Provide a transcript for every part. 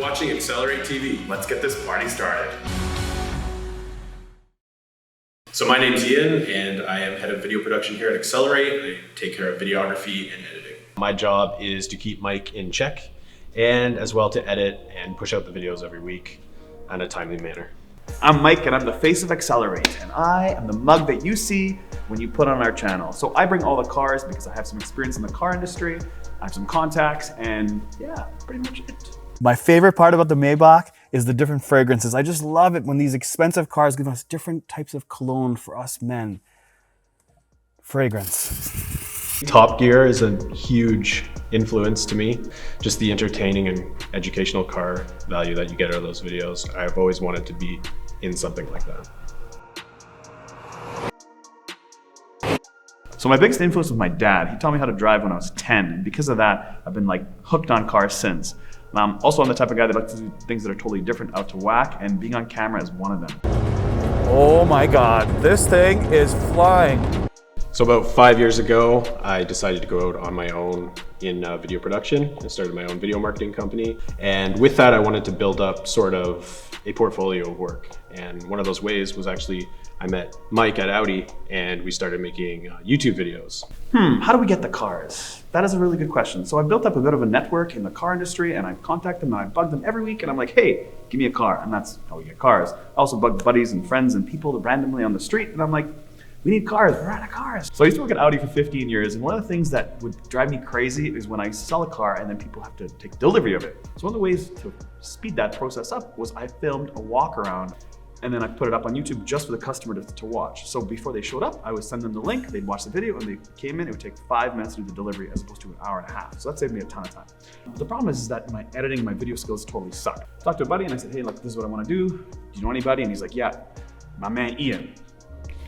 watching Accelerate TV. Let's get this party started. So my name's Ian, and I am head of video production here at Accelerate. I take care of videography and editing. My job is to keep Mike in check, and as well to edit and push out the videos every week in a timely manner. I'm Mike, and I'm the face of Accelerate, and I am the mug that you see when you put on our channel. So I bring all the cars because I have some experience in the car industry, I have some contacts, and yeah, pretty much it. My favorite part about the Maybach is the different fragrances. I just love it when these expensive cars give us different types of cologne for us men. Fragrance. Top Gear is a huge influence to me. Just the entertaining and educational car value that you get out of those videos. I've always wanted to be in something like that. So my biggest influence was my dad. He taught me how to drive when I was 10, and because of that, I've been like hooked on cars since. Also, I'm the type of guy that likes to do things that are totally different, out to whack, and being on camera is one of them. Oh my God, this thing is flying. So about 5 years ago, I decided to go out on my own in video production. I started my own video marketing company. And with that, I wanted to build up sort of a portfolio of work. And one of those ways was actually, I met Mike at Audi and we started making YouTube videos. How do we get the cars? That is a really good question. So I built up a bit of a network in the car industry, and I contact them and I bug them every week, and I'm like, hey, give me a car. And that's how we get cars. I also bug buddies and friends and people randomly on the street, and I'm like, we need cars, we're out of cars. So I used to work at Audi for 15 years, and one of the things that would drive me crazy is when I sell a car and then people have to take delivery of it. So one of the ways to speed that process up was I filmed a walk around, and then I put it up on YouTube just for the customer to watch. So before they showed up, I would send them the link, they'd watch the video, and they came in, it would take 5 minutes to do the delivery as opposed to an hour and a half. So that saved me a ton of time. But the problem is that my editing, my video skills totally suck. I talked to a buddy and I said, hey, look, this is what I wanna do. Do you know anybody? And he's like, yeah, my man Ian.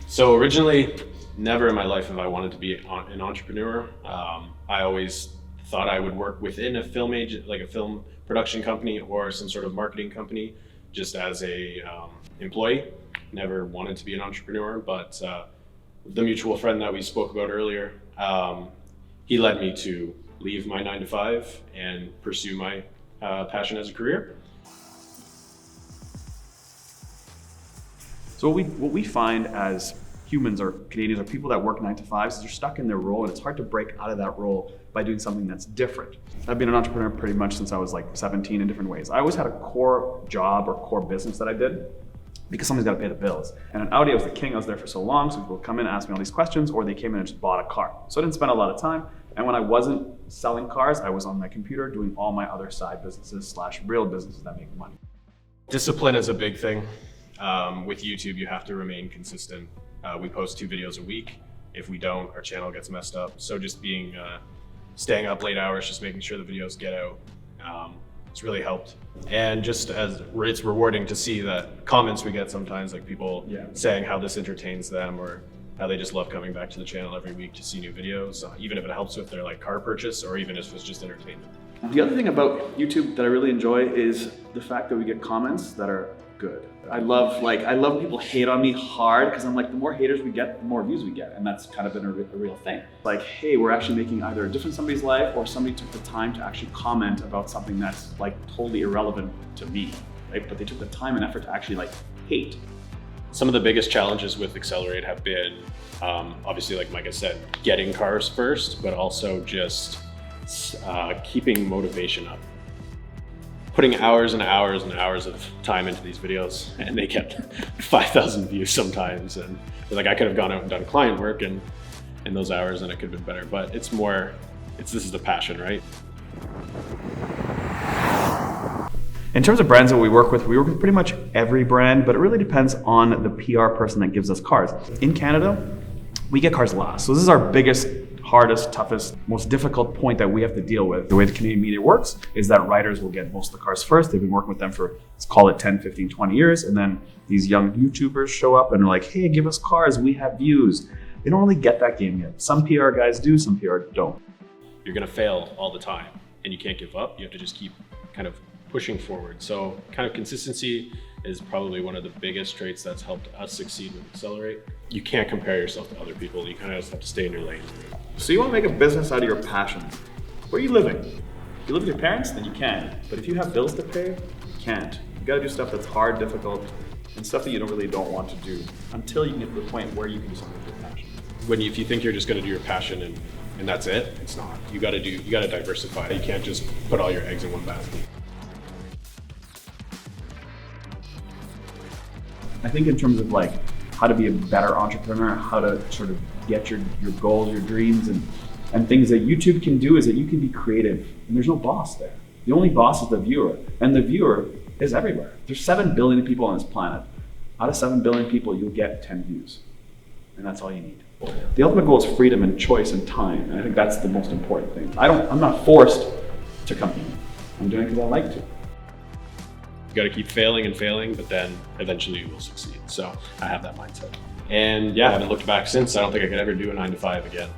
So originally, never in my life have I wanted to be an entrepreneur. I always thought I would work within a film agent, like a film production company or some sort of marketing company, just as a employee. Never wanted to be an entrepreneur, but the mutual friend that we spoke about earlier, he led me to leave my 9-to-5 and pursue my passion as a career. So what we find as humans or Canadians or people that work 9-to-5s is they're stuck in their role, and it's hard to break out of that role by doing something that's different. I've been an entrepreneur pretty much since I was like 17 in different ways. I always had a core job or core business that I did because somebody's got to pay the bills. And at Audi, I was the king. I was there for so long, so people would come in and ask me all these questions, or they came in and just bought a car. So I didn't spend a lot of time. And when I wasn't selling cars, I was on my computer doing all my other side businesses / real businesses that make money. Discipline is a big thing. With YouTube, you have to remain consistent. We post 2 videos a week. If we don't, our channel gets messed up. So just staying up late hours, just making sure the videos get out, it's really helped. And just as it's rewarding to see that comments we get sometimes, like people saying how this entertains them or how they just love coming back to the channel every week to see new videos, even if it helps with their car purchase or even if it's just entertainment. The other thing about YouTube that I really enjoy is the fact that we get comments that are good. I love people hate on me hard because I'm like, the more haters we get, the more views we get, and that's kind of been a real thing. Like, hey, we're actually making either a difference in somebody's life or somebody took the time to actually comment about something that's like totally irrelevant to me, right? But they took the time and effort to actually like hate. Some of the biggest challenges with Accelerate have been, obviously, like Micah said, getting cars first, but also just keeping motivation up. Putting hours and hours and hours of time into these videos, and they get 5,000 views sometimes. And like, I could have gone out and done client work in those hours and it could have been better, but this is the passion, right? In terms of brands that we work with pretty much every brand, but it really depends on the PR person that gives us cars. In Canada, we get cars last. So this is our biggest, hardest, toughest, most difficult point that we have to deal with. The way the Canadian media works is that writers will get most of the cars first. They've been working with them for, let's call it 10, 15, 20 years. And then these young YouTubers show up and are like, hey, give us cars, we have views. They don't really get that game yet. Some PR guys do, some PR don't. You're gonna fail all the time and you can't give up. You have to just keep kind of pushing forward. So kind of consistency is probably one of the biggest traits that's helped us succeed with Accelerate. You can't compare yourself to other people. You kind of just have to stay in your lane. So you want to make a business out of your passion. Where are you living? If you live with your parents, then you can. But if you have bills to pay, you can't. You gotta do stuff that's hard, difficult, and stuff that you don't want to do until you can get to the point where you can do something with your passion. If you think you're just going to do your passion and that's it, it's not. You got to diversify. You can't just put all your eggs in one basket. I think in terms of like how to be a better entrepreneur, how to sort of get your goals, your dreams, and things that YouTube can do is that you can be creative and there's no boss there. The only boss is the viewer, and the viewer is everywhere. There's 7 billion people on this planet. Out of 7 billion people, you'll get 10 views, and that's all you need. The ultimate goal is freedom and choice and time, and I think that's the most important thing. I'm not forced to come here. I'm doing it because I like to. You got to keep failing and failing, but then eventually you will succeed. So I have that mindset. And yeah, I haven't looked back since. I don't think I could ever do a 9 to 5 again.